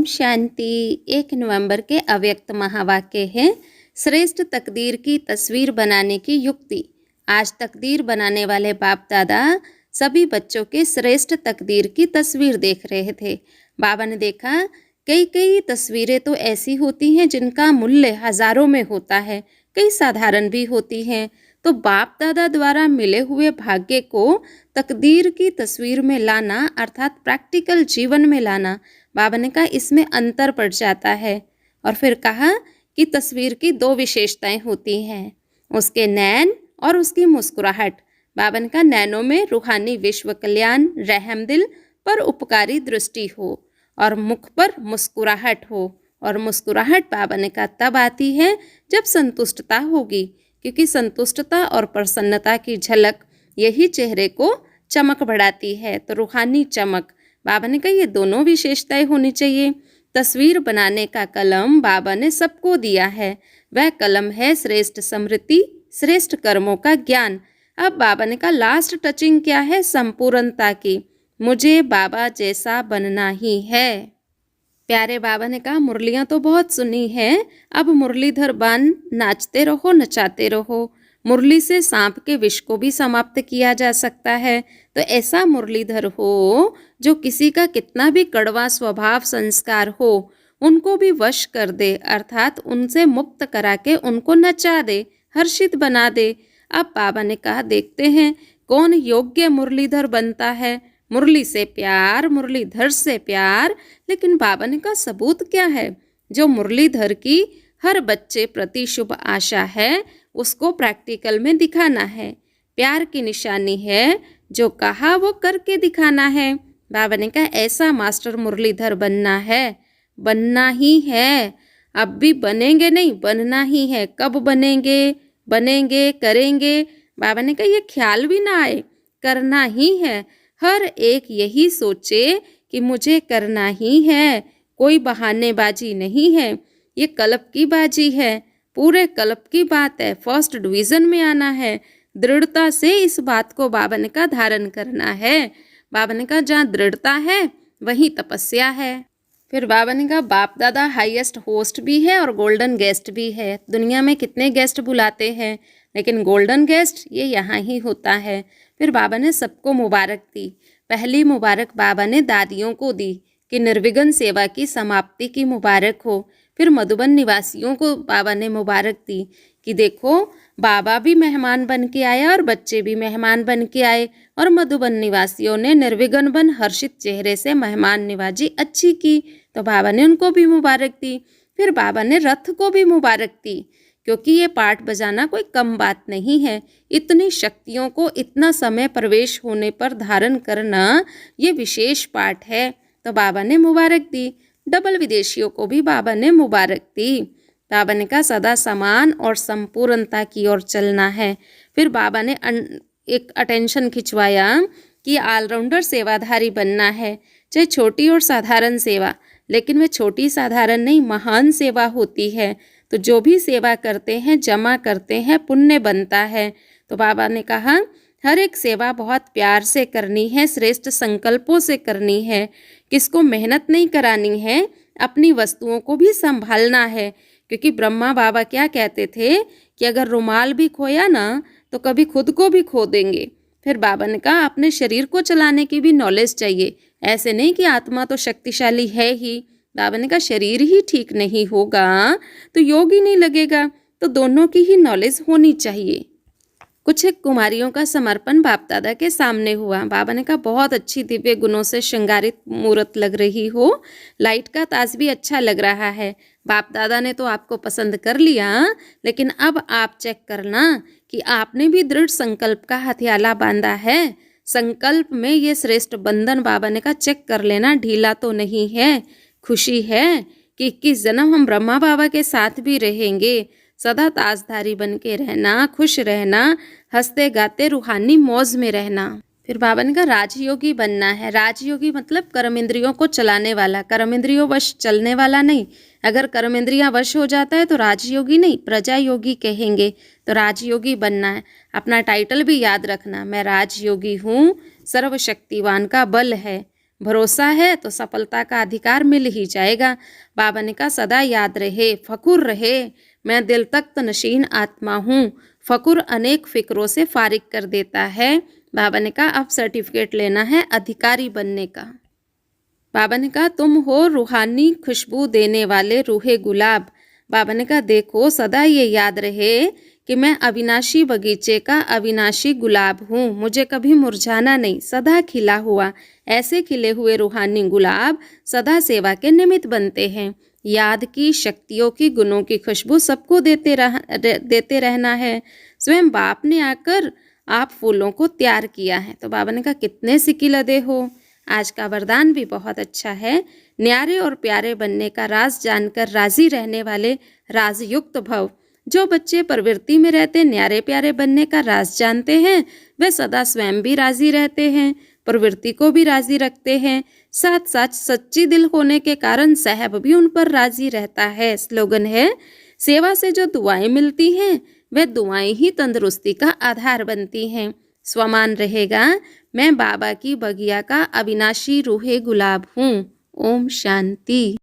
ओम शांति। 1 नवंबर के अव्यक्त महावाक्य है, श्रेष्ठ तकदीर की तस्वीर बनाने की युक्ति। आज तकदीर बनाने वाले बाप दादा सभी बच्चों के श्रेष्ठ तकदीर की तस्वीर देख रहे थे। बाबा ने देखा कई कई तस्वीरें तो ऐसी होती हैं जिनका मूल्य हजारों में होता है, कई साधारण भी होती हैं। तो बाप दादा द्वारा मिले हुए भाग्य को तकदीर की तस्वीर में लाना अर्थात प्रैक्टिकल जीवन में लाना, बाबा ने कहा इसमें अंतर पड़ जाता है। और फिर कहा कि तस्वीर की 2 विशेषताएं होती हैं, उसके नैन और उसकी मुस्कुराहट। बाबा ने कहा नैनों में रूहानी विश्व कल्याण, रहमदिल पर उपकारी दृष्टि हो और मुख पर मुस्कुराहट हो। और मुस्कुराहट बाबा ने कहा तब आती है जब संतुष्टता होगी, क्योंकि संतुष्टता और प्रसन्नता की झलक यही चेहरे को चमक बढ़ाती है। तो रूहानी चमक, बाबा ने कहा ये दोनों विशेषताएं होनी चाहिए। तस्वीर बनाने का कलम बाबा ने सबको दिया है, वह कलम है श्रेष्ठ स्मृति, श्रेष्ठ कर्मों का ज्ञान। अब बाबा ने कहा लास्ट टचिंग क्या है, संपूर्णता की। मुझे बाबा जैसा बनना ही है। प्यारे बाबा ने कहा मुरलियाँ तो बहुत सुनी है, अब मुरलीधर बन नाचते रहो, नचाते रहो। मुरली से सांप के विष को भी समाप्त किया जा सकता है। तो ऐसा मुरलीधर हो जो किसी का कितना भी कड़वा स्वभाव संस्कार हो उनको भी वश कर दे, अर्थात उनसे मुक्त करा के उनको नचा दे, हर्षित बना दे। अब बाबा ने कहा देखते हैं कौन योग्य मुरलीधर बनता है। मुरली से प्यार, मुरलीधर से प्यार। लेकिन बाबा ने कहा सबूत क्या है, जो मुरलीधर की हर बच्चे प्रति शुभ आशा है उसको प्रैक्टिकल में दिखाना है। प्यार की निशानी है जो कहा वो करके दिखाना है। बाबा ने कहा ऐसा मास्टर मुरलीधर बनना है, बनना ही है। अब भी बनेंगे नहीं, बनना ही है। कब बनेंगे, बनेंगे, करेंगे, बाबा ने कहा ये ख्याल भी ना आए, करना ही है। हर एक यही सोचे कि मुझे करना ही है, कोई बहानेबाजी नहीं है। ये कल्प की बाजी है, पूरे कल्प की बात है। फर्स्ट डिवीज़न में आना है, दृढ़ता से इस बात को बाबा ने कहा धारण करना है। बाबा ने कहा जहाँ दृढ़ता है वहीं तपस्या है। फिर बाबा ने कहा बाप दादा हाईएस्ट होस्ट भी है और गोल्डन गेस्ट भी है। दुनिया में कितने गेस्ट बुलाते हैं, लेकिन गोल्डन गेस्ट ये यहाँ ही होता है। फिर बाबा ने सबको मुबारक दी। पहली मुबारक बाबा ने दादियों को दी कि निर्विघ्न सेवा की समाप्ति की मुबारक हो। फिर मधुबन निवासियों को बाबा ने मुबारक दी कि देखो बाबा भी मेहमान बन के आया और बच्चे भी मेहमान बन के आए, और मधुबन निवासियों ने निर्विघ्न बन हर्षित चेहरे से मेहमान निवाजी अच्छी की, तो बाबा ने उनको भी मुबारक दी। फिर बाबा ने रथ को भी मुबारक दी, क्योंकि ये पाठ बजाना कोई कम बात नहीं है। इतनी शक्तियों को इतना समय प्रवेश होने पर धारण करना ये विशेष पाठ है, तो बाबा ने मुबारक दी। डबल विदेशियों को भी बाबा ने मुबारक दी। बाबा ने कहा सदा समान और संपूर्णता की ओर चलना है। फिर बाबा ने एक अटेंशन खिंचवाया कि ऑलराउंडर सेवाधारी बनना है, चाहे छोटी और साधारण सेवा, लेकिन वह छोटी साधारण नहीं, महान सेवा होती है। तो जो भी सेवा करते हैं, जमा करते हैं, पुण्य बनता है। तो बाबा ने कहा हर एक सेवा बहुत प्यार से करनी है, श्रेष्ठ संकल्पों से करनी है। किसको मेहनत नहीं करानी है, अपनी वस्तुओं को भी संभालना है। क्योंकि ब्रह्मा बाबा क्या कहते थे कि अगर रुमाल भी खोया ना तो कभी खुद को भी खो देंगे। फिर बाबा ने कहा अपने शरीर को चलाने की भी नॉलेज चाहिए, ऐसे नहीं कि आत्मा तो शक्तिशाली है ही। बाबा ने कहा शरीर ही ठीक नहीं होगा तो योग ही नहीं लगेगा, तो दोनों की ही नॉलेज होनी चाहिए। कुछ एक कुमारियों का समर्पण बाप दादा के सामने हुआ। बाबा ने कहा बहुत अच्छी दिव्य गुणों से श्रृंगारित मूर्त लग रही हो, लाइट का ताज भी अच्छा लग रहा है। बाप दादा ने तो आपको पसंद कर लिया, लेकिन अब आप चेक करना कि आपने भी दृढ़ संकल्प का हथियाला बांधा है। संकल्प में ये श्रेष्ठ बंधन बाबा ने कहा चेक कर लेना, ढीला तो नहीं है। खुशी है कि 21 जन्म हम ब्रह्मा बाबा के साथ भी रहेंगे। सदा ताजधारी बन के रहना, खुश रहना, हंसते गाते रूहानी मौज में रहना। फिर बाबा ने कहा राजयोगी बनना है। राजयोगी मतलब कर्म इंद्रियों को चलाने वाला, कर्म इंद्रियों वश चलने वाला नहीं। अगर कर्म इंद्रियां वश हो जाता है तो राजयोगी नहीं, प्रजा योगी कहेंगे। तो राजयोगी बनना है। अपना टाइटल भी याद रखना, मैं राजयोगी हूँ, सर्वशक्तिवान का बल है। भरोसा है तो सफलता का अधिकार मिल ही जाएगा। बाबा ने कहा सदा याद रहे, फ़कुर रहे, मैं दिल तख्त नशीन आत्मा हूँ। फ़कुर अनेक फ़िक्रों से फारिग कर देता है। बाबा ने कहा अब सर्टिफिकेट लेना है अधिकारी बनने का। बाबा ने कहा तुम हो रूहानी खुशबू देने वाले रूहे गुलाब। बाबा ने कहा देखो सदा ये याद रहे कि मैं अविनाशी बगीचे का अविनाशी गुलाब हूँ, मुझे कभी मुरझाना नहीं, सदा खिला हुआ। ऐसे खिले हुए रूहानी गुलाब सदा सेवा के निमित्त बनते हैं। याद की, शक्तियों की, गुणों की खुशबू सबको देते रहना है। स्वयं बाप ने आकर आप फूलों को तैयार किया है। तो बाबा ने कहा कितने सिकिलदे हो। आज का वरदान भी बहुत अच्छा है। न्यारे और प्यारे बनने का राज जानकर राजी रहने वाले राजयुक्त भव। जो बच्चे प्रवृत्ति में रहते न्यारे प्यारे बनने का राज जानते हैं, वे सदा स्वयं भी राजी रहते हैं, प्रवृत्ति को भी राजी रखते हैं। साथ साथ सच्ची दिल होने के कारण साहब भी उन पर राजी रहता है। स्लोगन है सेवा से जो दुआएं मिलती हैं वे दुआएं ही तंदुरुस्ती का आधार बनती हैं। स्वमान रहेगा मैं बाबा की बगिया का अविनाशी रूहे गुलाब हूँ। ओम शांति।